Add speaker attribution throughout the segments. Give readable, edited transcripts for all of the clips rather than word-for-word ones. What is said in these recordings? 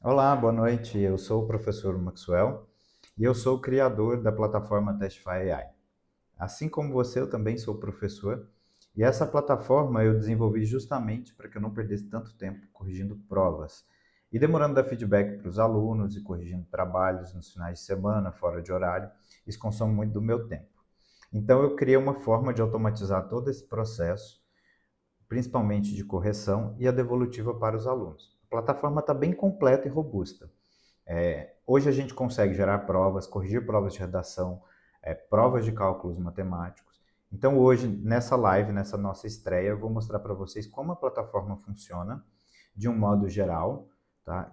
Speaker 1: Olá, boa noite. Eu sou o professor Maxwell e eu sou o criador da plataforma Testify AI. Assim como você, eu também sou professor e essa plataforma eu desenvolvi justamente para que eu não perdesse tanto tempo corrigindo provas e demorando dar feedback para os alunos e corrigindo trabalhos nos finais de semana, fora de horário. Isso consome muito do meu tempo. Então eu criei uma forma de automatizar todo esse processo, principalmente de correção e a devolutiva para os alunos. A plataforma está bem completa e robusta. Hoje a gente consegue gerar provas, corrigir provas de redação, provas de cálculos matemáticos. Então hoje, nessa live, nessa nossa estreia, eu vou mostrar para vocês como a plataforma funciona de um modo geral, tá?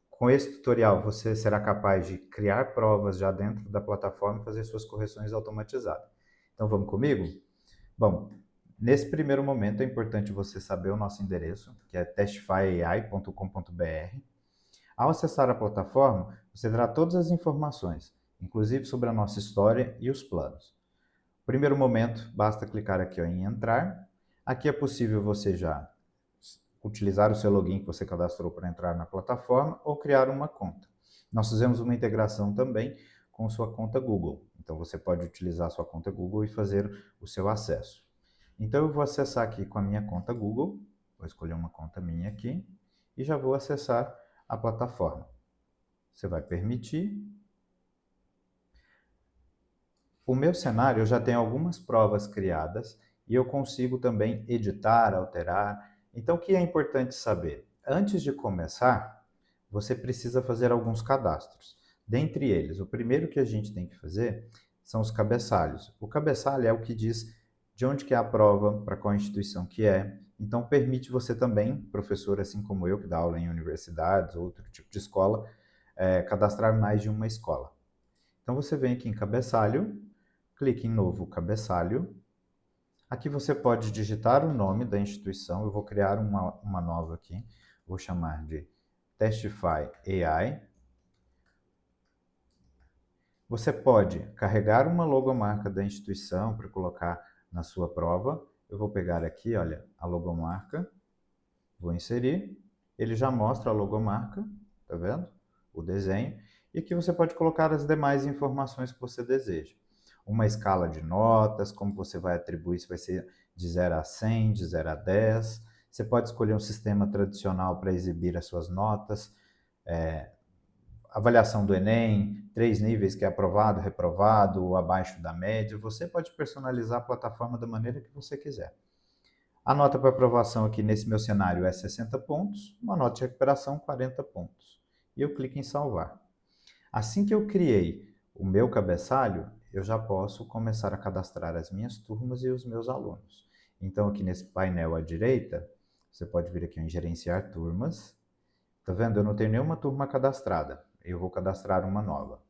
Speaker 1: Com esse tutorial, você será capaz de criar provas já dentro da plataforma e fazer suas correções automatizadas. Então vamos comigo? Bom, nesse primeiro momento é importante você saber o nosso endereço, que é testifyai.com.br. Ao acessar a plataforma, você terá todas as informações, inclusive sobre a nossa história e os planos. No primeiro momento, basta clicar aqui em entrar. Aqui é possível você já utilizar o seu login que você cadastrou para entrar na plataforma ou criar uma conta. Nós fizemos uma integração também com sua conta Google. Então você pode utilizar a sua conta Google e fazer o seu acesso. Então eu vou acessar aqui com a minha conta Google, vou escolher uma conta minha aqui e já vou acessar a plataforma. Você vai permitir. O meu cenário eu já tem algumas provas criadas e eu consigo também editar, alterar. Então o que é importante saber? Antes de começar, você precisa fazer alguns cadastros. Dentre eles, o primeiro que a gente tem que fazer são os cabeçalhos. O cabeçalho é o que diz de onde que é a prova, para qual instituição que é. Então permite você também, professor assim como eu, que dá aula em universidades ou outro tipo de escola, cadastrar mais de uma escola. Então você vem aqui em cabeçalho, clique em novo cabeçalho. Aqui você pode digitar o nome da instituição. Eu vou criar uma nova aqui. Vou chamar de Testify AI. Você pode carregar uma logomarca da instituição para colocar na sua prova. Eu vou pegar aqui, olha, a logomarca. Vou inserir. Ele já mostra a logomarca, tá vendo? O desenho. E aqui você pode colocar as demais informações que você deseja. Uma escala de notas, como você vai atribuir, se vai ser de 0 a 100, de 0 a 10. Você pode escolher um sistema tradicional para exibir as suas notas. Avaliação do Enem, 3 níveis, que é aprovado, reprovado, ou abaixo da média. Você pode personalizar a plataforma da maneira que você quiser. A nota para aprovação aqui nesse meu cenário é 60 pontos, uma nota de recuperação 40 pontos. E eu clico em salvar. Assim que eu criei o meu cabeçalho, eu já posso começar a cadastrar as minhas turmas e os meus alunos. Então aqui nesse painel à direita, você pode vir aqui em gerenciar turmas. Tá vendo? Eu não tenho nenhuma turma cadastrada. Eu vou cadastrar uma nova.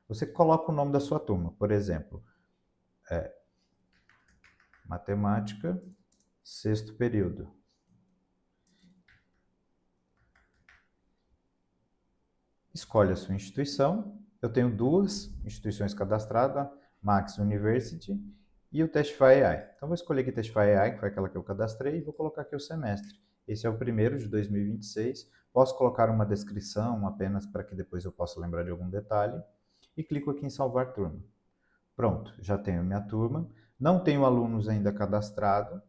Speaker 1: Você coloca o nome da sua turma, por exemplo, matemática, sexto período. Escolhe a sua instituição. Eu tenho duas instituições cadastradas, Max University e o Testify AI. Então, vou escolher aqui Testify AI, que foi aquela que eu cadastrei, e vou colocar aqui o semestre. Esse é o primeiro de 2026. Posso colocar uma descrição apenas para que depois eu possa lembrar de algum detalhe. E clico aqui em salvar turma. Pronto, já tenho minha turma. Não tenho alunos ainda cadastrados.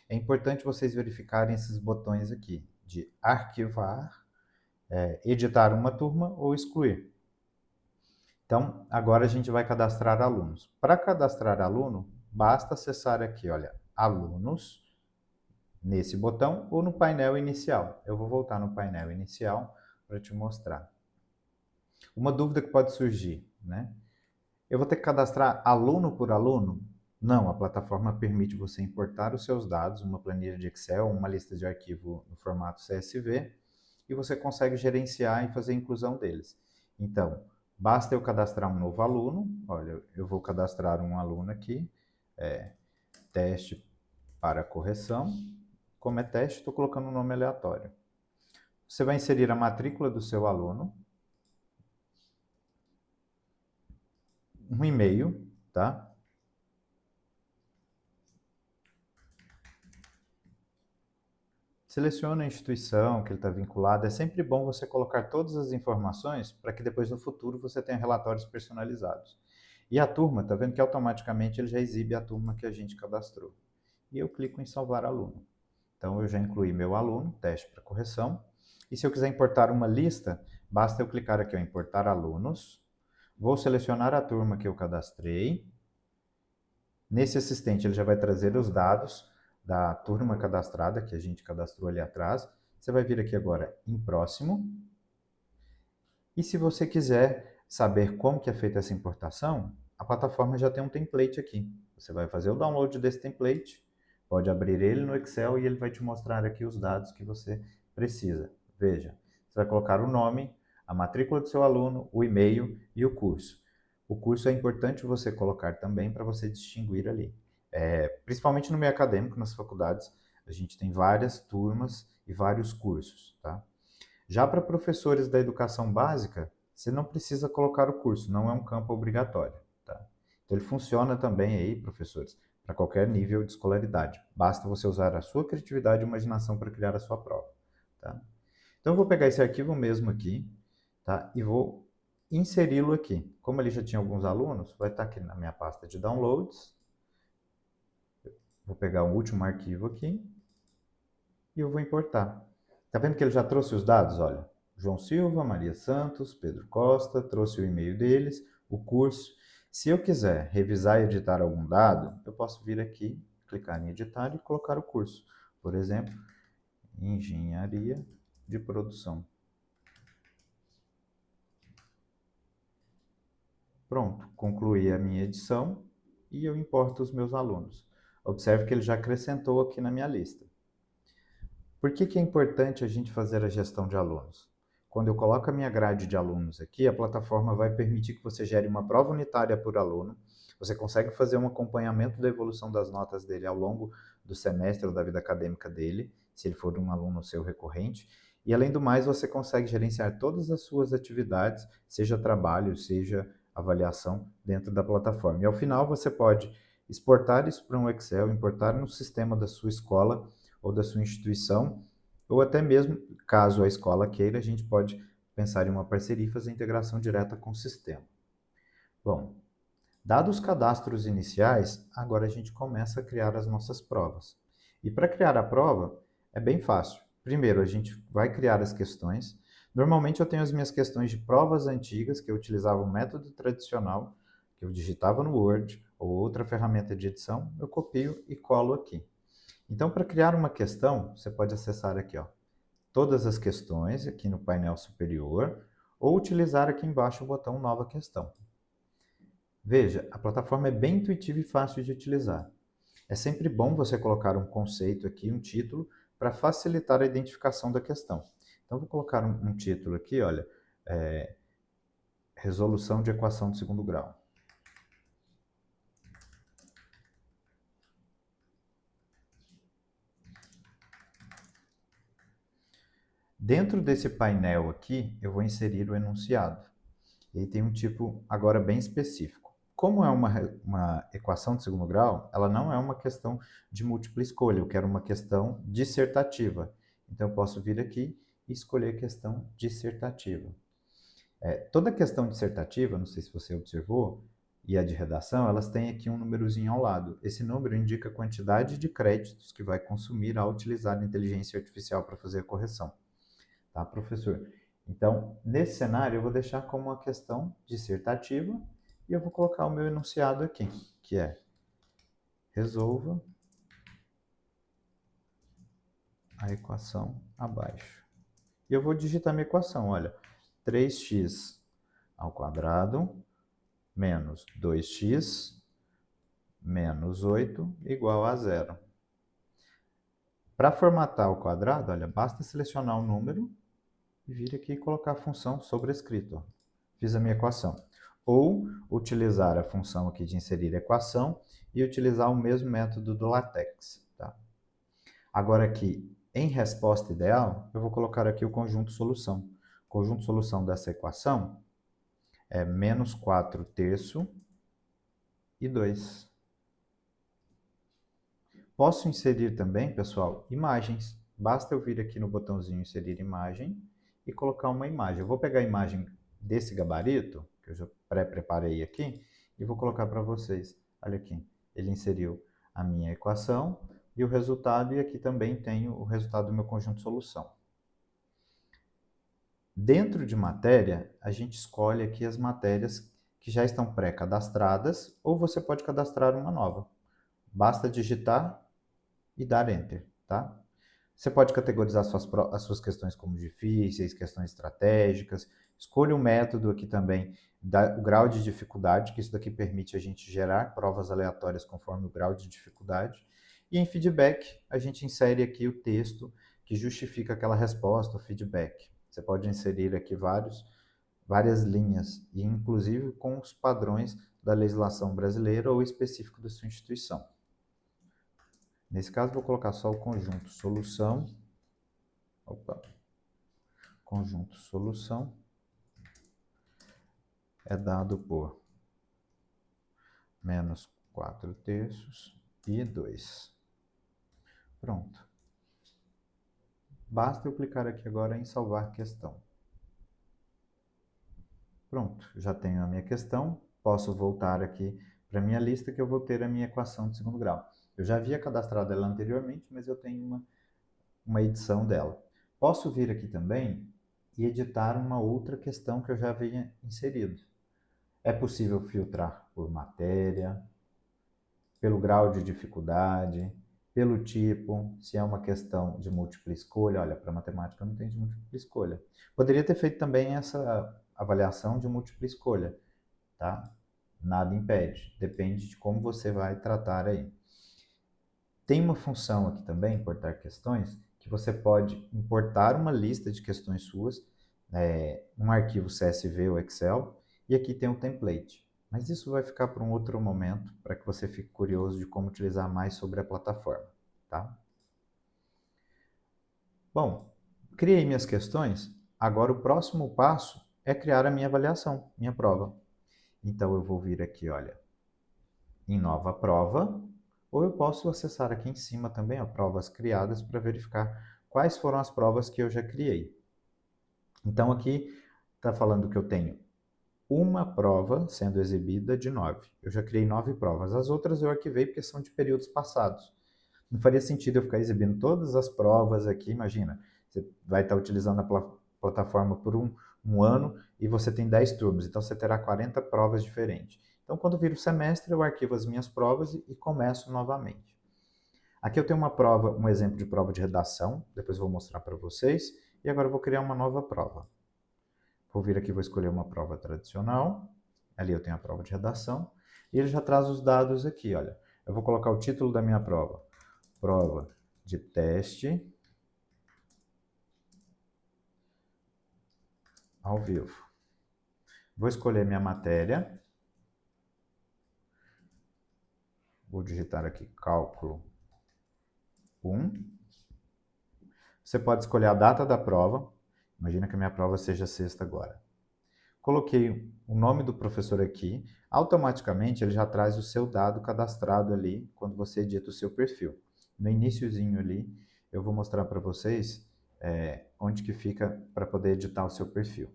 Speaker 1: É importante vocês verificarem esses botões aqui, de arquivar, editar uma turma ou excluir. Então, agora a gente vai cadastrar alunos. Para cadastrar aluno, basta acessar aqui, olha, alunos, nesse botão ou no painel inicial. Eu vou voltar no painel inicial para te mostrar. Uma dúvida que pode surgir, né? Eu vou ter que cadastrar aluno por aluno? Não, a plataforma permite você importar os seus dados, uma planilha de Excel, uma lista de arquivo no formato CSV, e você consegue gerenciar e fazer a inclusão deles. Então, basta eu cadastrar um novo aluno. Olha, eu vou cadastrar um aluno aqui, teste para correção. Como é teste, estou colocando um nome aleatório. Você vai inserir a matrícula do seu aluno, um e-mail, tá? Selecione a instituição que ele está vinculado. É sempre bom você colocar todas as informações para que depois no futuro você tenha relatórios personalizados. E a turma, está vendo que automaticamente ele já exibe a turma que a gente cadastrou. E eu clico em salvar aluno. Então eu já incluí meu aluno, teste para correção. E se eu quiser importar uma lista, basta eu clicar aqui em importar alunos. Vou selecionar a turma que eu cadastrei. Nesse assistente ele já vai trazer os dados da turma cadastrada, que a gente cadastrou ali atrás. Você vai vir aqui agora em próximo. E se você quiser saber como que é feita essa importação, a plataforma já tem um template aqui. Você vai fazer o download desse template, pode abrir ele no Excel e ele vai te mostrar aqui os dados que você precisa. Veja, você vai colocar o nome, a matrícula do seu aluno, o e-mail e o curso. O curso é importante você colocar também para você distinguir ali. Principalmente no meio acadêmico, nas faculdades, a gente tem várias turmas e vários cursos, tá? Já para professores da educação básica, você não precisa colocar o curso, não é um campo obrigatório, tá? Então ele funciona também aí, professores, para qualquer nível de escolaridade. Basta você usar a sua criatividade e imaginação para criar a sua prova, tá? Então eu vou pegar esse arquivo mesmo aqui, tá? E vou inseri-lo aqui. Como ele já tinha alguns alunos, vai estar aqui na minha pasta de downloads. Vou pegar o último arquivo aqui e eu vou importar. Tá vendo que ele já trouxe os dados? Olha, João Silva, Maria Santos, Pedro Costa, trouxe o e-mail deles, o curso. Se eu quiser revisar e editar algum dado, eu posso vir aqui, clicar em editar e colocar o curso. Por exemplo, engenharia de produção. Pronto, concluí a minha edição e eu importo os meus alunos. Observe que ele já acrescentou aqui na minha lista. Por que é importante a gente fazer a gestão de alunos? Quando eu coloco a minha grade de alunos aqui, a plataforma vai permitir que você gere uma prova unitária por aluno. Você consegue fazer um acompanhamento da evolução das notas dele ao longo do semestre ou da vida acadêmica dele, se ele for um aluno seu recorrente. E além do mais, você consegue gerenciar todas as suas atividades, seja trabalho, seja avaliação, dentro da plataforma. E ao final você pode exportar isso para um Excel, importar no sistema da sua escola ou da sua instituição, ou até mesmo, caso a escola queira, a gente pode pensar em uma parceria e fazer integração direta com o sistema. Bom, dados os cadastros iniciais, agora a gente começa a criar as nossas provas. E para criar a prova, é bem fácil. Primeiro, a gente vai criar as questões. Normalmente eu tenho as minhas questões de provas antigas, que eu utilizava um método tradicional, que eu digitava no Word ou outra ferramenta de edição, eu copio e colo aqui. Então, para criar uma questão, você pode acessar aqui, ó, todas as questões, aqui no painel superior, ou utilizar aqui embaixo o botão Nova Questão. Veja, a plataforma é bem intuitiva e fácil de utilizar. É sempre bom você colocar um conceito aqui, um título, para facilitar a identificação da questão. Então, vou colocar um título aqui, olha, resolução de equação de segundo grau. Dentro desse painel aqui, eu vou inserir o enunciado. E tem um tipo agora bem específico. Como é uma equação de segundo grau, ela não é uma questão de múltipla escolha, eu quero uma questão dissertativa. Então eu posso vir aqui e escolher questão dissertativa. Toda questão dissertativa, não sei se você observou, e a de redação, elas têm aqui um númerozinho ao lado. Esse número indica a quantidade de créditos que vai consumir ao utilizar a inteligência artificial para fazer a correção. Tá, professor? Então, nesse cenário, eu vou deixar como uma questão dissertativa e eu vou colocar o meu enunciado aqui, que é: resolva a equação abaixo. E eu vou digitar minha equação, olha, 3x ao quadrado menos 2x menos 8 igual a 0. Para formatar o quadrado, olha, basta selecionar o número e vir aqui e colocar a função sobrescrita. Ó. Fiz a minha equação. Ou utilizar a função aqui de inserir equação e utilizar o mesmo método do LaTeX. Tá? Agora aqui, em resposta ideal, eu vou colocar aqui o conjunto solução. O conjunto solução dessa equação é menos 4 terço e 2. Posso inserir também, pessoal, imagens. basta eu vir aqui no botãozinho inserir imagem e colocar uma imagem. Eu vou pegar a imagem desse gabarito, que eu já pré-preparei aqui, e vou colocar para vocês. Olha aqui, ele inseriu a minha equação e o resultado, e aqui também tenho o resultado do meu conjunto de solução. Dentro de matéria, a gente escolhe aqui as matérias que já estão pré-cadastradas, ou você pode cadastrar uma nova. Basta digitar e dar Enter, tá? Você pode categorizar as suas questões como difíceis, questões estratégicas. Escolha o método aqui também, o grau de dificuldade, que isso daqui permite a gente gerar provas aleatórias conforme o grau de dificuldade. E em feedback, a gente insere aqui o texto que justifica aquela resposta, o feedback. Você pode inserir aqui várias linhas, e inclusive com os padrões da legislação brasileira ou específico da sua instituição. Nesse caso, vou colocar só o conjunto solução. Opa. Conjunto solução é dado por menos 4/3 e 2. Pronto. Basta eu clicar aqui agora em salvar questão. Pronto, já tenho a minha questão. Posso voltar aqui para a minha lista que eu vou ter a minha equação de segundo grau. Eu já havia cadastrado ela anteriormente, mas eu tenho uma edição dela. Posso vir aqui também e editar uma outra questão que eu já havia inserido. É possível filtrar por matéria, pelo grau de dificuldade, pelo tipo, se é uma questão de múltipla escolha. Olha, para matemática não tem de múltipla escolha. Poderia ter feito também essa avaliação de múltipla escolha, tá? Nada impede, depende de como você vai tratar aí. Tem uma função aqui também, importar questões, que você pode importar uma lista de questões suas, um arquivo CSV ou Excel, e aqui tem um template. Mas isso vai ficar para um outro momento, para que você fique curioso de como utilizar mais sobre a plataforma, tá? Bom, criei minhas questões, agora o próximo passo é criar a minha avaliação, minha prova. Então eu vou vir aqui, olha, em nova prova, ou eu posso acessar aqui em cima também, ó, provas criadas, para verificar quais foram as provas que eu já criei. Então aqui está falando que eu tenho uma prova sendo exibida de 9. Eu já criei 9 provas. As outras eu arquivei porque são de períodos passados. Não faria sentido eu ficar exibindo todas as provas aqui. Imagina, você vai estar utilizando a plataforma por um ano e você tem 10 turmas, então você terá 40 provas diferentes. Então, quando vira o semestre, eu arquivo as minhas provas e começo novamente. Aqui eu tenho uma prova, um exemplo de prova de redação, depois eu vou mostrar para vocês, e agora eu vou criar uma nova prova. Vou vir aqui, vou escolher uma prova tradicional, ali eu tenho a prova de redação, e ele já traz os dados aqui, olha. Eu vou colocar o título da minha prova, prova de teste ao vivo. Vou escolher minha matéria, vou digitar aqui cálculo 1. Você pode escolher a data da prova, imagina que a minha prova seja sexta agora. Coloquei o nome do professor aqui, automaticamente ele já traz o seu dado cadastrado ali quando você edita o seu perfil. No iniciozinho ali, eu vou mostrar para vocês onde que fica para poder editar o seu perfil.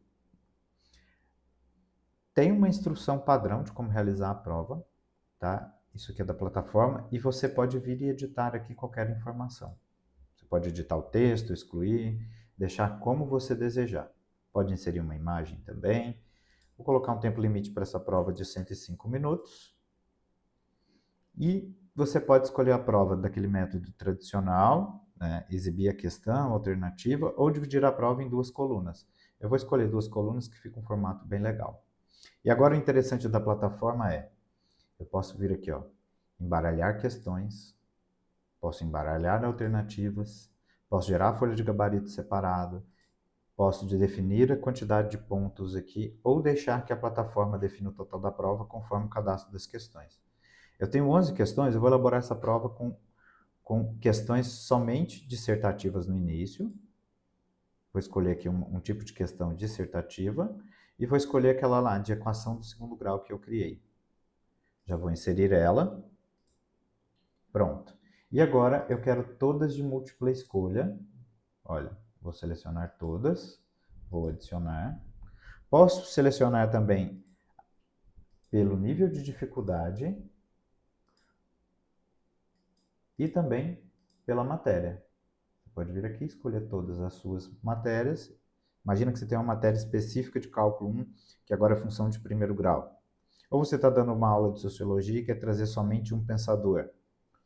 Speaker 1: Tem uma instrução padrão de como realizar a prova, tá? Isso aqui é da plataforma, e você pode vir e editar aqui qualquer informação. Você pode editar o texto, excluir, deixar como você desejar. Pode inserir uma imagem também. Vou colocar um tempo limite para essa prova de 105 minutos. E você pode escolher a prova daquele método tradicional, né, exibir a questão, alternativa, ou dividir a prova em 2 colunas. Eu vou escolher 2 colunas que fica um formato bem legal. E agora o interessante da plataforma eu posso vir aqui, ó, embaralhar questões, posso embaralhar alternativas, posso gerar a folha de gabarito separado, posso definir a quantidade de pontos aqui ou deixar que a plataforma defina o total da prova conforme o cadastro das questões. Eu tenho 11 questões, eu vou elaborar essa prova com questões somente dissertativas no início. Vou escolher aqui um tipo de questão dissertativa e vou escolher aquela lá de equação do segundo grau que eu criei. Já vou inserir ela. Pronto. E agora eu quero todas de múltipla escolha, Olha, vou selecionar todas, vou adicionar. Posso selecionar também pelo nível de dificuldade e também pela matéria. Você pode vir aqui e escolher todas as suas matérias. Imagina que você tem uma matéria específica de cálculo 1, que agora é função de primeiro grau. Ou você está dando uma aula de sociologia e quer trazer somente um pensador.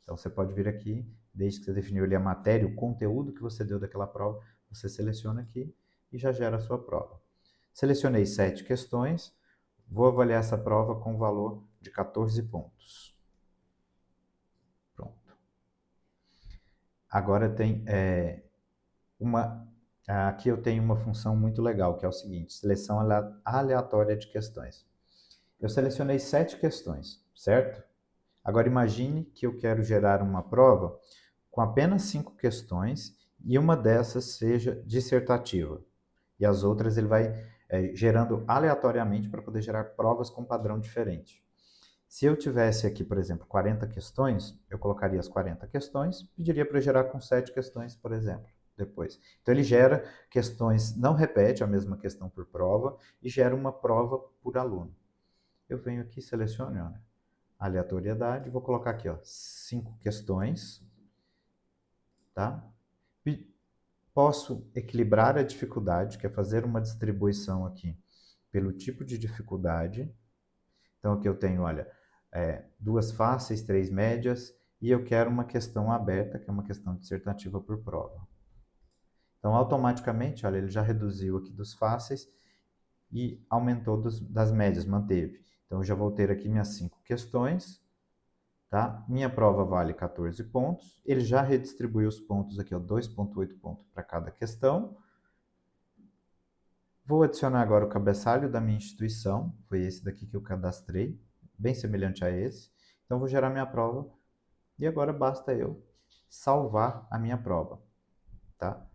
Speaker 1: Então você pode vir aqui, desde que você definiu ali a matéria, o conteúdo que você deu daquela prova, você seleciona aqui e já gera a sua prova. Selecionei 7 questões, vou avaliar essa prova com o valor de 14 pontos. Pronto. Agora tem aqui eu tenho uma função muito legal, que é o seguinte, seleção aleatória de questões. Eu selecionei 7 questões, certo? Agora imagine que eu quero gerar uma prova com apenas 5 questões e uma dessas seja dissertativa. E as outras ele vai gerando aleatoriamente para poder gerar provas com padrão diferente. Se eu tivesse aqui, por exemplo, 40 questões, eu colocaria as 40 questões, pediria para gerar com 7 questões, por exemplo, depois. Então ele gera questões, não repete a mesma questão por prova e gera uma prova por aluno. Eu venho aqui, seleciono, olha, aleatoriedade, vou colocar aqui, ó, 5 questões, tá? Posso equilibrar a dificuldade, que é fazer uma distribuição aqui pelo tipo de dificuldade. Então aqui eu tenho, olha, 2 fáceis, 3 médias, e eu quero uma questão aberta, que é uma questão dissertativa por prova. Então automaticamente, olha, ele já reduziu aqui dos fáceis e aumentou das médias, manteve. Então eu já vou ter aqui minhas 5 questões, tá? Minha prova vale 14 pontos. Ele já redistribuiu os pontos aqui, 2,8 pontos para cada questão. Vou adicionar agora o cabeçalho da minha instituição. Foi esse daqui que eu cadastrei, bem semelhante a esse. Então vou gerar minha prova e agora basta eu salvar a minha prova, tá?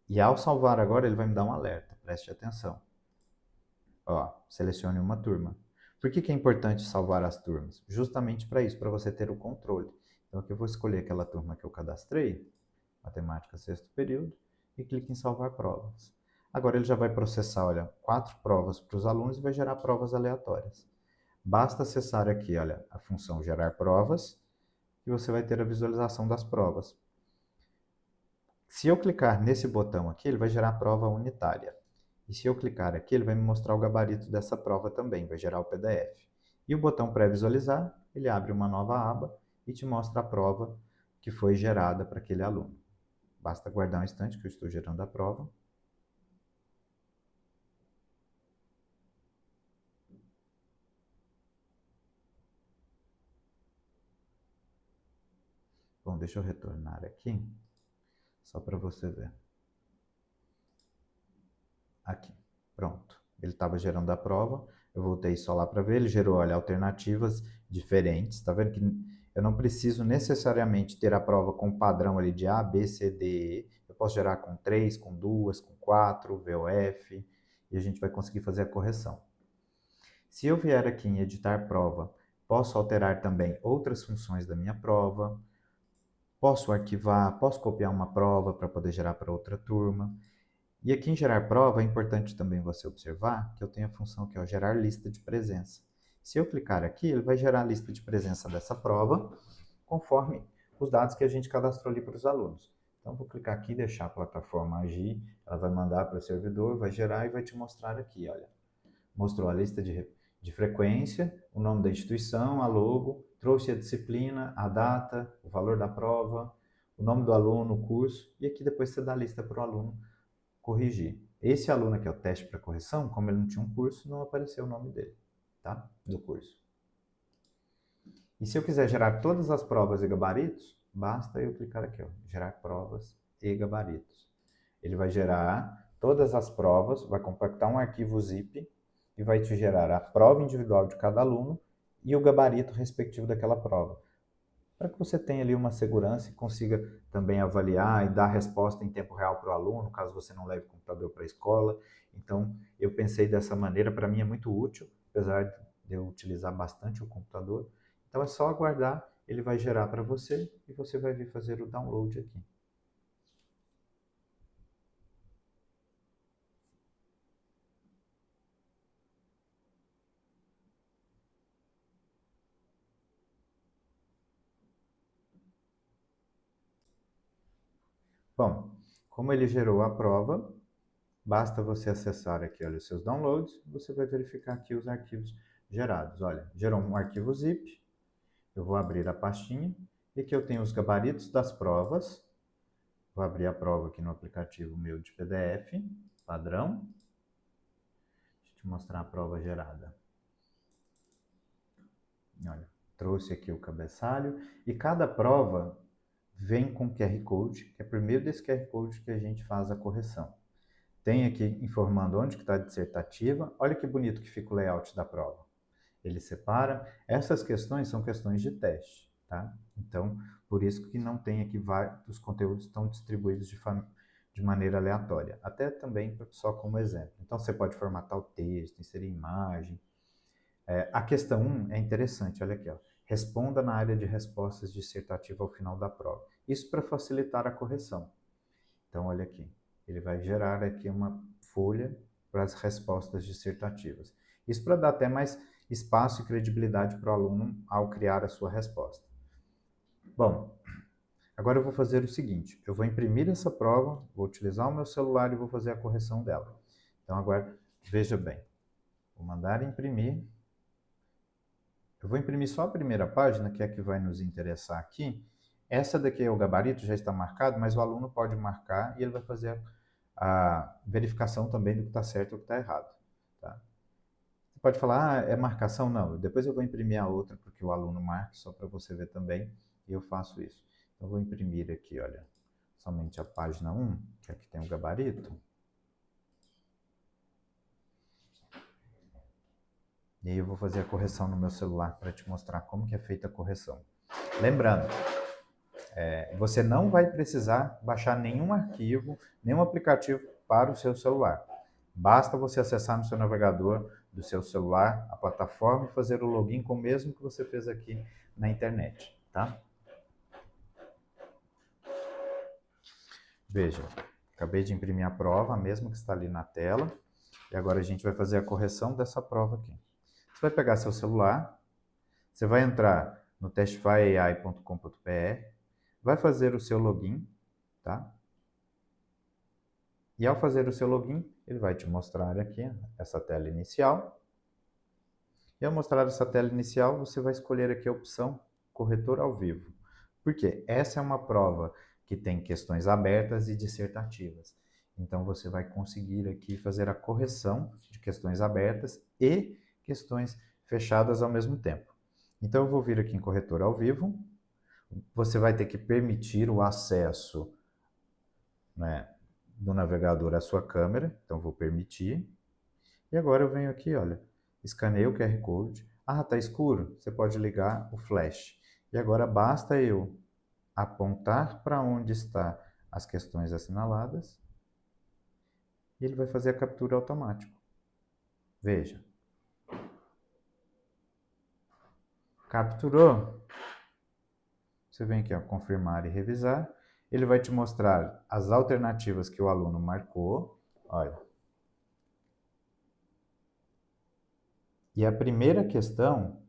Speaker 1: E ao salvar agora ele vai me dar um alerta, preste atenção. Ó, selecione uma turma. Por que é importante salvar as turmas? Justamente para isso, para você ter o controle. Então aqui eu vou escolher aquela turma que eu cadastrei, matemática sexto período, e clique em salvar provas. Agora ele já vai processar, olha, 4 provas para os alunos e vai gerar provas aleatórias. Basta acessar aqui, olha, a função gerar provas, e você vai ter a visualização das provas. Se eu clicar nesse botão aqui, ele vai gerar a prova unitária. E se eu clicar aqui, ele vai me mostrar o gabarito dessa prova também, vai gerar o PDF. E o botão pré-visualizar, ele abre uma nova aba e te mostra a prova que foi gerada para aquele aluno. Basta aguardar um instante que eu estou gerando a prova. Bom, deixa eu retornar aqui, só para você ver. Aqui, pronto. Ele estava gerando a prova, eu voltei só lá para ver, ele gerou, olha, alternativas diferentes. Está vendo que eu não preciso necessariamente ter a prova com padrão ali de A, B, C, D, E. Eu posso gerar com 3, com 2, com 4, VOF, e a gente vai conseguir fazer a correção. Se eu vier aqui em editar prova, posso alterar também outras funções da minha prova, posso arquivar, posso copiar uma prova para poder gerar para outra turma. E aqui em gerar prova é importante também você observar que eu tenho a função que é gerar lista de presença. Se eu clicar aqui, ele vai gerar a lista de presença dessa prova conforme os dados que a gente cadastrou ali para os alunos. Então vou clicar aqui e deixar a plataforma agir, ela vai mandar para o servidor, vai gerar e vai te mostrar aqui, olha. Mostrou a lista de frequência, o nome da instituição, a logo, trouxe a disciplina, a data, o valor da prova, o nome do aluno, o curso, e aqui depois você dá a lista para o aluno corrigir. Esse aluno aqui, o teste para correção, como ele não tinha um curso, não apareceu o nome dele, tá? Do curso. E se eu quiser gerar todas as provas e gabaritos, basta eu clicar aqui, ó, gerar provas e gabaritos. Ele vai gerar todas as provas, vai compactar um arquivo zip e vai te gerar a prova individual de cada aluno e o gabarito respectivo daquela prova, para que você tenha ali uma segurança e consiga também avaliar e dar resposta em tempo real para o aluno, caso você não leve o computador para a escola. Então, eu pensei dessa maneira, para mim é muito útil, apesar de eu utilizar bastante o computador. Então, é só aguardar, ele vai gerar para você e você vai vir fazer o download aqui. Bom, como ele gerou a prova, basta você acessar aqui, olha, os seus downloads, você vai verificar aqui os arquivos gerados. Olha, gerou um arquivo zip, eu vou abrir a pastinha, e aqui eu tenho os gabaritos das provas. Vou abrir a prova aqui no aplicativo meu de PDF, padrão. Deixa eu te mostrar a prova gerada. Olha, trouxe aqui o cabeçalho, e cada prova vem com QR Code, que é por meio desse QR Code que a gente faz a correção. Tem aqui informando onde que está a dissertativa. Olha que bonito que fica o layout da prova. Ele separa. Essas questões são questões de teste, tá? Então, por isso que não tem aqui os conteúdos estão distribuídos de maneira aleatória. Até também só como exemplo. Então, você pode formatar o texto, inserir imagem. A questão 1 é interessante, olha aqui, ó. Responda na área de respostas dissertativa ao final da prova. Isso para facilitar a correção. Então, olha aqui. Ele vai gerar aqui uma folha para as respostas dissertativas. Isso para dar até mais espaço e credibilidade para o aluno ao criar a sua resposta. Bom, agora eu vou fazer o seguinte, eu vou imprimir essa prova, vou utilizar o meu celular e vou fazer a correção dela. Então agora, veja bem, vou mandar imprimir. Eu vou imprimir só a primeira página, que é a que vai nos interessar aqui. Essa daqui é o gabarito, já está marcado, mas o aluno pode marcar e ele vai fazer a verificação também do que está certo e o que está errado. Tá? Você pode falar, é marcação? Não, depois eu vou imprimir a outra, porque o aluno marca, só para você ver também, e eu faço isso. Então, eu vou imprimir aqui, olha, somente a página 1, que aqui tem o gabarito. E aí eu vou fazer a correção no meu celular para te mostrar como que é feita a correção. Lembrando, você não vai precisar baixar nenhum arquivo, nenhum aplicativo para o seu celular. Basta você acessar no seu navegador do seu celular a plataforma e fazer o login com o mesmo que você fez aqui na internet, tá? Veja, acabei de imprimir a prova, a mesma que está ali na tela, e agora a gente vai fazer a correção dessa prova aqui. Você vai pegar seu celular, você vai entrar no testifyai.com.br, vai fazer o seu login, tá? E ao fazer o seu login, ele vai te mostrar aqui essa tela inicial. E ao mostrar essa tela inicial, você vai escolher aqui a opção Corretor ao Vivo. Por quê? Essa é uma prova que tem questões abertas e dissertativas. Então, você vai conseguir aqui fazer a correção de questões abertas e questões fechadas ao mesmo tempo. Então, eu vou vir aqui em Corretor ao Vivo. Você vai ter que permitir o acesso, né, do navegador à sua câmera. Então, vou permitir. E agora eu venho aqui, olha, escaneio o QR Code. Ah, tá escuro? Você pode ligar o flash. E agora basta eu apontar para onde está as questões assinaladas e ele vai fazer a captura automática. Veja. Capturou? Você vem aqui, ó, confirmar e revisar. Ele vai te mostrar as alternativas que o aluno marcou. Olha. E a primeira questão,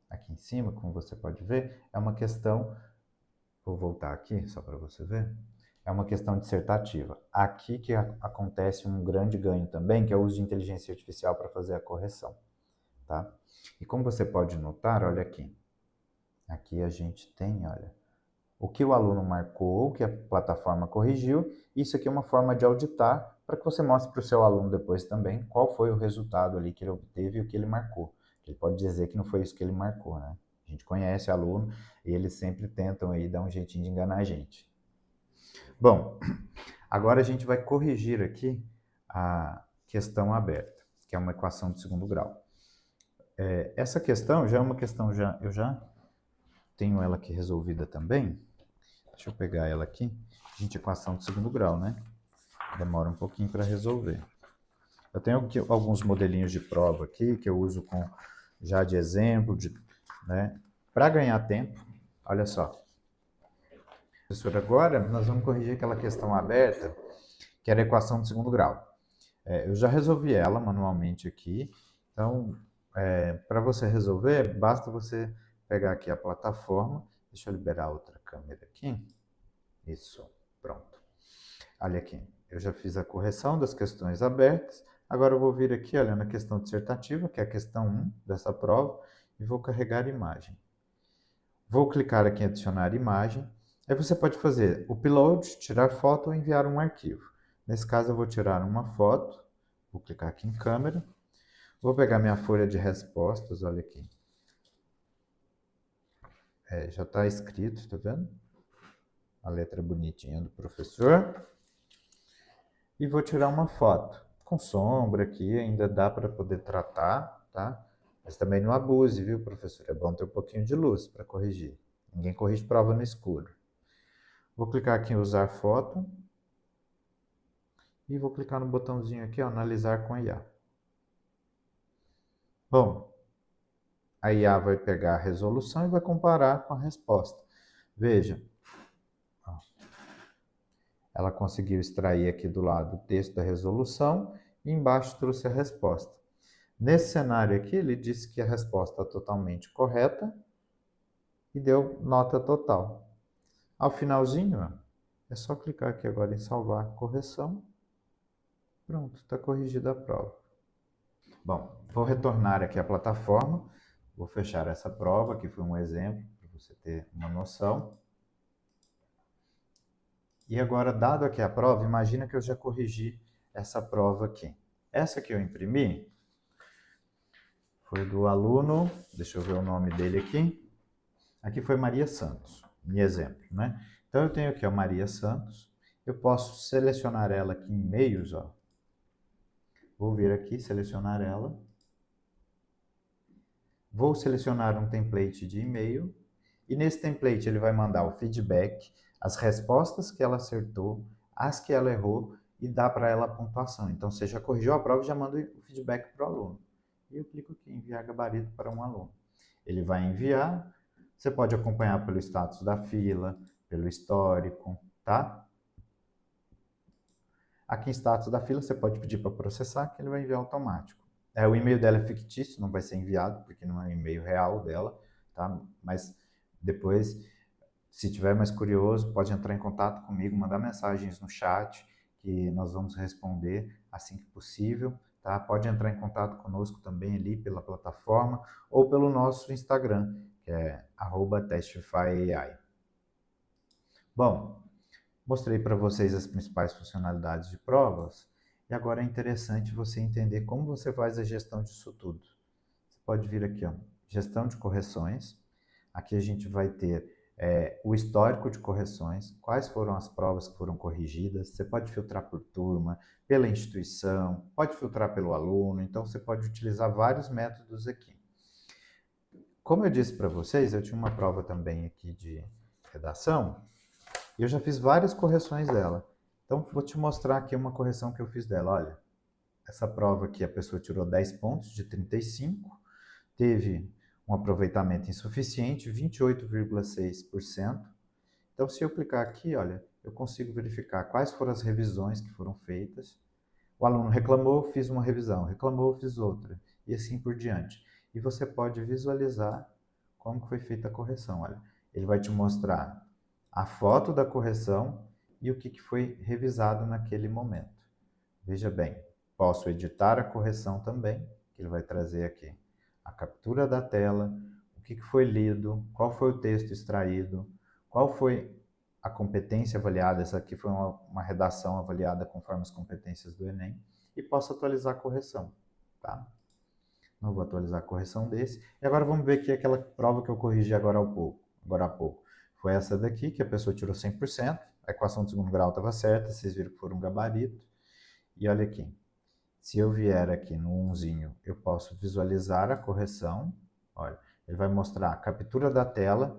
Speaker 1: aqui em cima, como você pode ver, é uma questão, vou voltar aqui só para você ver, é uma questão dissertativa. Aqui que acontece um grande ganho também, que é o uso de inteligência artificial para fazer a correção. Tá? E como você pode notar, olha aqui, aqui a gente tem, olha, o que o aluno marcou, o que a plataforma corrigiu, isso aqui é uma forma de auditar para que você mostre para o seu aluno depois também qual foi o resultado ali que ele obteve e o que ele marcou. Ele pode dizer que não foi isso que ele marcou, né? A gente conhece o aluno e eles sempre tentam aí dar um jeitinho de enganar a gente. Bom, agora a gente vai corrigir aqui a questão aberta, que é uma equação de segundo grau. Essa questão já é uma questão, eu já tenho ela aqui resolvida também. Deixa eu pegar ela aqui. Gente, equação de segundo grau, né? Demora um pouquinho para resolver. Eu tenho aqui alguns modelinhos de prova aqui, que eu uso já de exemplo, né? Para ganhar tempo, olha só. Professor, agora nós vamos corrigir aquela questão aberta, que era a equação de segundo grau. Eu já resolvi ela manualmente aqui. Então, para você resolver, basta você pegar aqui a plataforma Deixa eu liberar outra câmera aqui. Isso, pronto. Olha aqui, eu já fiz a correção das questões abertas. Agora eu vou vir aqui, olha, na questão dissertativa, que é a questão 1 dessa prova, e vou carregar imagem. Vou clicar aqui em adicionar imagem. Aí você pode fazer upload, tirar foto ou enviar um arquivo. Nesse caso eu vou tirar uma foto, vou clicar aqui em câmera. Vou pegar minha folha de respostas, olha aqui. Já está escrito, tá vendo? A letra bonitinha do professor. E vou tirar uma foto. Com sombra aqui, ainda dá para poder tratar, tá? Mas também não abuse, viu, professor? É bom ter um pouquinho de luz para corrigir. Ninguém corrige prova no escuro. Vou clicar aqui em usar foto. E vou clicar no botãozinho aqui, ó, analisar com a IA. Bom, a IA vai pegar a resolução e vai comparar com a resposta. Veja, ó, ela conseguiu extrair aqui do lado o texto da resolução e embaixo trouxe a resposta. Nesse cenário aqui, ele disse que a resposta é totalmente correta e deu nota total. Ao finalzinho, ó, é só clicar aqui agora em salvar correção. Pronto, está corrigida a prova. Bom, vou retornar aqui à plataforma. Vou fechar essa prova, que foi um exemplo, para você ter uma noção. E agora, dado aqui a prova, imagina que eu já corrigi essa prova aqui. Essa que eu imprimi foi do aluno, deixa eu ver o nome dele aqui. Aqui foi Maria Santos, em exemplo, né? Então, eu tenho aqui a Maria Santos. Eu posso selecionar ela aqui em e-mails, ó. Vou vir aqui, selecionar ela. Vou selecionar um template de e-mail. E nesse template ele vai mandar o feedback, as respostas que ela acertou, as que ela errou e dá para ela a pontuação. Então, você já corrigiu a prova e já manda o feedback para o aluno. E eu clico aqui em enviar gabarito para um aluno. Ele vai enviar, você pode acompanhar pelo status da fila, pelo histórico, tá? Aqui em status da fila você pode pedir para processar que ele vai enviar automático. O e-mail dela é fictício, não vai ser enviado porque não é o e-mail real dela, tá? Mas depois, se tiver mais curioso, pode entrar em contato comigo, mandar mensagens no chat, que nós vamos responder assim que possível, tá? Pode entrar em contato conosco também ali pela plataforma ou pelo nosso Instagram, que é @testifyai. Bom, mostrei para vocês as principais funcionalidades de provas e agora é interessante você entender como você faz a gestão disso tudo. Você pode vir aqui, ó, gestão de correções. Aqui a gente vai ter o histórico de correções, quais foram as provas que foram corrigidas. Você pode filtrar por turma, pela instituição, pode filtrar pelo aluno, então você pode utilizar vários métodos aqui. Como eu disse para vocês, eu tinha uma prova também aqui de redação e eu já fiz várias correções dela. Então vou te mostrar aqui uma correção que eu fiz dela. Olha, essa prova aqui a pessoa tirou 10 pontos de 35, teve um aproveitamento insuficiente, 28,6%. Então, se eu clicar aqui, olha, eu consigo verificar quais foram as revisões que foram feitas. O aluno reclamou, fiz uma revisão, reclamou, fiz outra, e assim por diante. E você pode visualizar como foi feita a correção. Olha, ele vai te mostrar a foto da correção e o que foi revisado naquele momento. Veja bem, posso editar a correção também, que ele vai trazer aqui a captura da tela, o que foi lido, qual foi o texto extraído, qual foi a competência avaliada, essa aqui foi uma redação avaliada conforme as competências do Enem, e posso atualizar a correção, tá? Não vou atualizar a correção desse. E agora vamos ver aqui aquela prova que eu corrigi agora há pouco. Foi essa daqui, que a pessoa tirou 100%, a equação de segundo grau estava certa, vocês viram que foi um gabarito. E olha aqui, se eu vier aqui no 1zinho, eu posso visualizar a correção. Olha, ele vai mostrar a captura da tela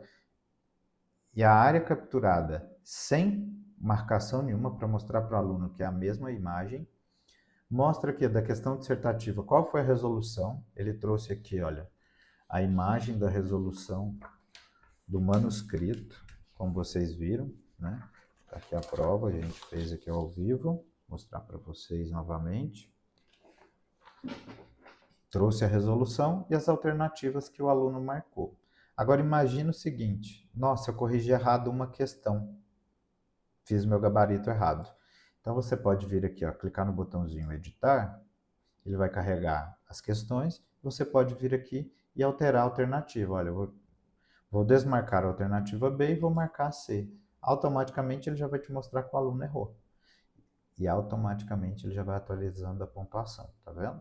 Speaker 1: e a área capturada sem marcação nenhuma para mostrar para o aluno que é a mesma imagem. Mostra aqui da questão dissertativa qual foi a resolução. Ele trouxe aqui, olha, a imagem da resolução do manuscrito, como vocês viram, né? Tá aqui a prova, a gente fez aqui ao vivo. Vou mostrar para vocês novamente. Trouxe a resolução e as alternativas que o aluno marcou. Agora imagina o seguinte, nossa, eu corrigi errado uma questão, fiz meu gabarito errado. Então você pode vir aqui, ó, clicar no botãozinho editar, ele vai carregar as questões, você pode vir aqui e alterar a alternativa. Olha, vou desmarcar a alternativa B e vou marcar a C. Automaticamente ele já vai te mostrar que o aluno errou. E automaticamente ele já vai atualizando a pontuação, tá vendo?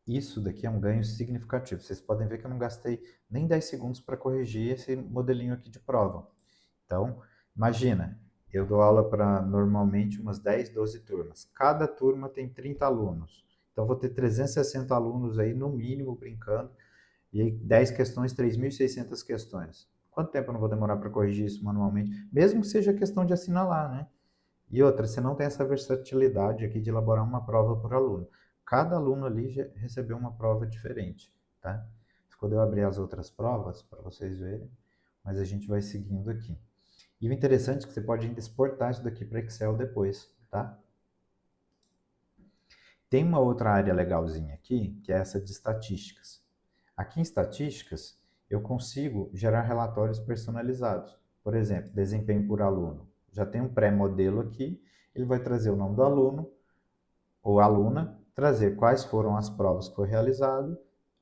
Speaker 1: Isso daqui é um ganho significativo. Vocês podem ver que eu não gastei nem 10 segundos para corrigir esse modelinho aqui de prova. Então, imagina, eu dou aula para normalmente umas 10, 12 turmas. Cada turma tem 30 alunos. Então, vou ter 360 alunos aí, no mínimo, brincando. E aí, 10 questões, 3.600 questões. Quanto tempo eu não vou demorar para corrigir isso manualmente? Mesmo que seja questão de assinalar, né? E outra, você não tem essa versatilidade aqui de elaborar uma prova por aluno. Cada aluno ali já recebeu uma prova diferente, tá? Ficou de eu abrir as outras provas para vocês verem, mas a gente vai seguindo aqui. E o interessante é que você pode ainda exportar isso daqui para Excel depois, tá? Tem uma outra área legalzinha aqui, que é essa de estatísticas. Aqui em estatísticas, eu consigo gerar relatórios personalizados. Por exemplo, desempenho por aluno. Já tem um pré-modelo aqui, ele vai trazer o nome do aluno ou aluna, trazer quais foram as provas que foi realizado,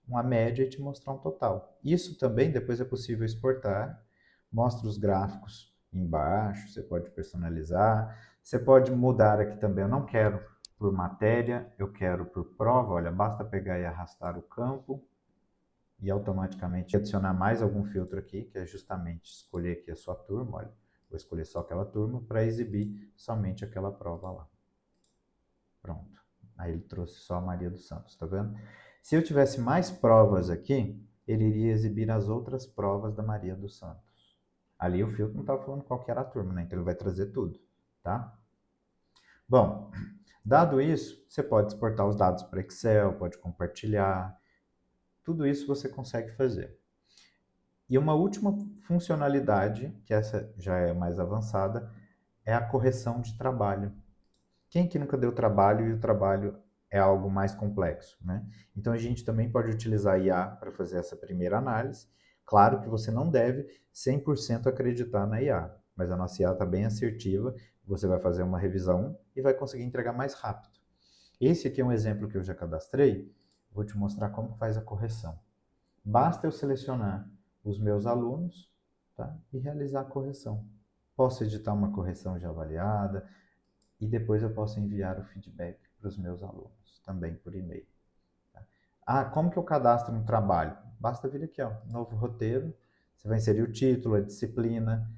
Speaker 1: uma média e te mostrar um total. Isso também depois é possível exportar, mostra os gráficos embaixo, você pode personalizar, você pode mudar aqui também, eu não quero por matéria, eu quero por prova, olha, basta pegar e arrastar o campo, e automaticamente adicionar mais algum filtro aqui, que é justamente escolher aqui a sua turma, olha, vou escolher só aquela turma para exibir somente aquela prova lá. Pronto. Aí ele trouxe só a Maria dos Santos, tá vendo? Se eu tivesse mais provas aqui, ele iria exibir as outras provas da Maria dos Santos. Ali o filtro não estava falando qual que era a turma, né? Então ele vai trazer tudo, tá? Bom, dado isso, você pode exportar os dados para Excel, pode compartilhar, tudo isso você consegue fazer. E uma última funcionalidade, que essa já é mais avançada, é a correção de trabalho. Quem que nunca deu trabalho e o trabalho é algo mais complexo, né? Então a gente também pode utilizar a IA para fazer essa primeira análise. Claro que você não deve 100% acreditar na IA, mas a nossa IA está bem assertiva, você vai fazer uma revisão e vai conseguir entregar mais rápido. Esse aqui é um exemplo que eu já cadastrei, vou te mostrar como faz a correção. Basta eu selecionar os meus alunos, tá? E realizar a correção. Posso editar uma correção já avaliada e depois eu posso enviar o feedback para os meus alunos, também por e-mail. Tá? Ah, como que eu cadastro um trabalho? Basta vir aqui, ó, novo roteiro, você vai inserir o título, a disciplina.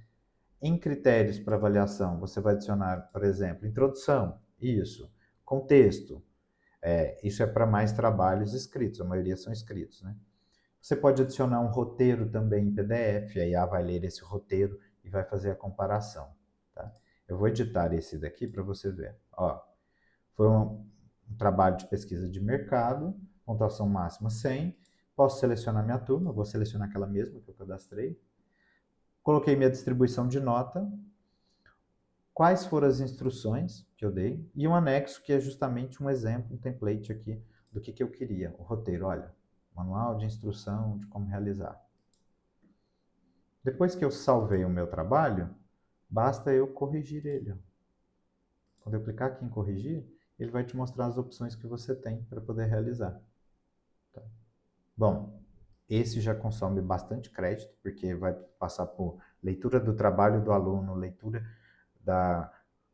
Speaker 1: Em critérios para avaliação, você vai adicionar, por exemplo, introdução, isso, contexto, isso é para mais trabalhos escritos, a maioria são escritos, né? Você pode adicionar um roteiro também em PDF, a IA vai ler esse roteiro e vai fazer a comparação. Tá? Eu vou editar esse daqui para você ver. Ó, foi um trabalho de pesquisa de mercado, pontuação máxima 100. Posso selecionar minha turma, vou selecionar aquela mesma que eu cadastrei. Coloquei minha distribuição de nota, quais foram as instruções que eu dei e um anexo que é justamente um exemplo, um template aqui do que eu queria. O roteiro, olha, manual de instrução de como realizar. Depois que eu salvei o meu trabalho, basta eu corrigir ele. Quando eu clicar aqui em corrigir, ele vai te mostrar as opções que você tem para poder realizar. Tá? Bom, esse já consome bastante crédito, porque vai passar por leitura do trabalho do aluno, leitura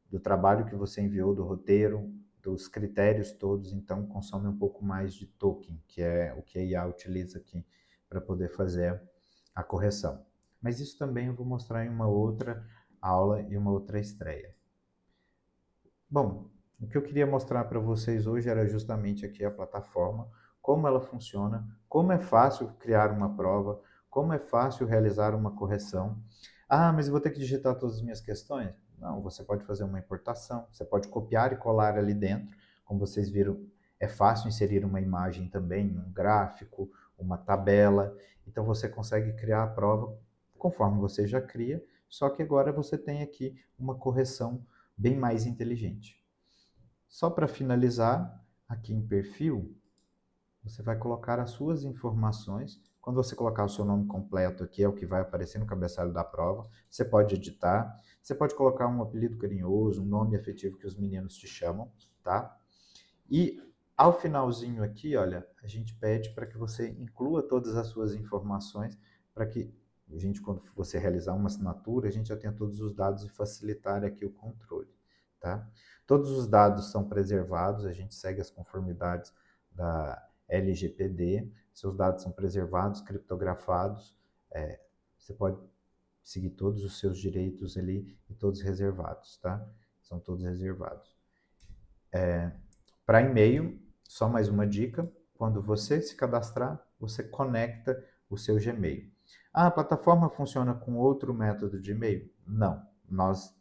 Speaker 1: do trabalho que você enviou, do roteiro, dos critérios todos, então consome um pouco mais de token, que é o que a IA utiliza aqui para poder fazer a correção. Mas isso também eu vou mostrar em uma outra aula e uma outra estreia. Bom, o que eu queria mostrar para vocês hoje era justamente aqui a plataforma, como ela funciona, como é fácil criar uma prova, como é fácil realizar uma correção. Ah, mas eu vou ter que digitar todas as minhas questões? Não, você pode fazer uma importação, você pode copiar e colar ali dentro. Como vocês viram, é fácil inserir uma imagem também, um gráfico, uma tabela. Então você consegue criar a prova conforme você já cria, só que agora você tem aqui uma correção bem mais inteligente. Só para finalizar, aqui em perfil, você vai colocar as suas informações Quando você colocar o seu nome completo aqui, é o que vai aparecer no cabeçalho da prova. Você pode editar, você pode colocar um apelido carinhoso, um nome afetivo que os meninos te chamam, tá? E ao finalzinho aqui, olha, a gente pede para que você inclua todas as suas informações para que a gente, quando você realizar uma assinatura, a gente já tenha todos os dados e facilitar aqui o controle, tá? Todos os dados são preservados, a gente segue as conformidades da LGPD, seus dados são preservados, criptografados, você pode seguir todos os seus direitos ali e todos reservados, tá? São todos reservados. Para e-mail, só mais uma dica, quando você se cadastrar, você conecta o seu Gmail. Ah, a plataforma funciona com outro método de e-mail? Não, nós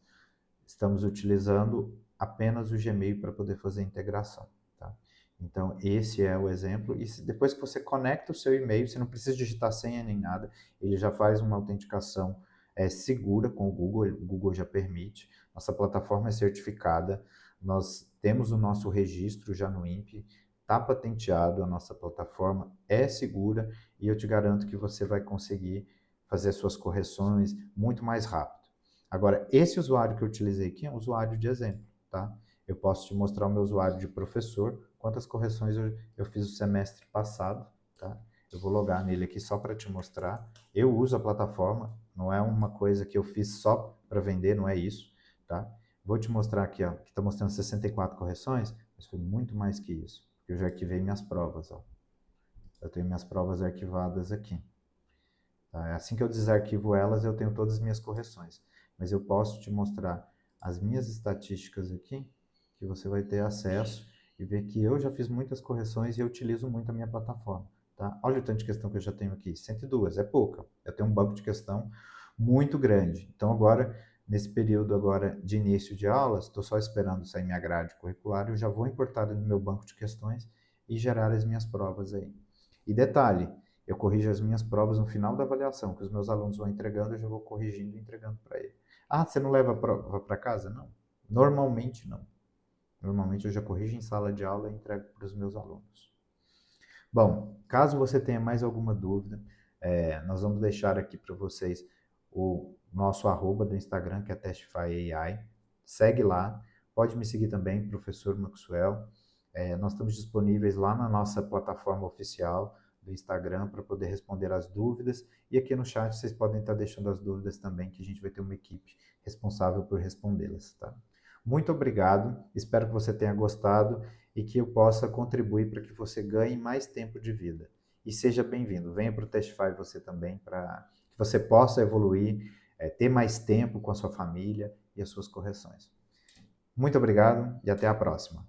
Speaker 1: estamos utilizando apenas o Gmail para poder fazer a integração, tá? Então, esse é o exemplo. E depois que você conecta o seu e-mail, você não precisa digitar senha nem nada, ele já faz uma autenticação segura com o Google já permite. Nossa plataforma é certificada, nós temos o nosso registro já no INPE, está patenteado, a nossa plataforma é segura e eu te garanto que você vai conseguir fazer suas correções muito mais rápido. Agora, esse usuário que eu utilizei aqui é um usuário de exemplo, tá? Eu posso te mostrar o meu usuário de professor, quantas correções eu fiz o semestre passado, tá? Eu vou logar nele aqui só para te mostrar. Eu uso a plataforma, não é uma coisa que eu fiz só para vender, não é isso, tá? Vou te mostrar aqui, ó, que está mostrando 64 correções, mas foi muito mais que isso, porque eu já arquivei minhas provas, ó. Eu tenho minhas provas arquivadas aqui. Tá? Assim que eu desarquivo elas, eu tenho todas as minhas correções. Mas eu posso te mostrar as minhas estatísticas aqui, que você vai ter acesso e ver que eu já fiz muitas correções e eu utilizo muito a minha plataforma. Tá? Olha o tanto de questão que eu já tenho aqui, 102, é pouca. Eu tenho um banco de questão muito grande. Então agora, nesse período agora de início de aulas, estou só esperando sair minha grade curricular, eu já vou importar no meu banco de questões e gerar as minhas provas aí. E detalhe, eu corrijo as minhas provas no final da avaliação, que os meus alunos vão entregando, eu já vou corrigindo e entregando para ele. Ah, você não leva a prova para casa? Não. Normalmente não. Normalmente eu já corrijo em sala de aula e entrego para os meus alunos. Bom, caso você tenha mais alguma dúvida, nós vamos deixar aqui para vocês o nosso arroba do Instagram, que é TestifyAI. Segue lá. Pode me seguir também, professor Maxwell. Nós estamos disponíveis lá na nossa plataforma oficial do Instagram para poder responder as dúvidas. E aqui no chat vocês podem estar deixando as dúvidas também, que a gente vai ter uma equipe responsável por respondê-las, tá? Muito obrigado, espero que você tenha gostado e que eu possa contribuir para que você ganhe mais tempo de vida. E seja bem-vindo, venha para o Testify você também, para que você possa evoluir, ter mais tempo com a sua família e as suas correções. Muito obrigado e até a próxima.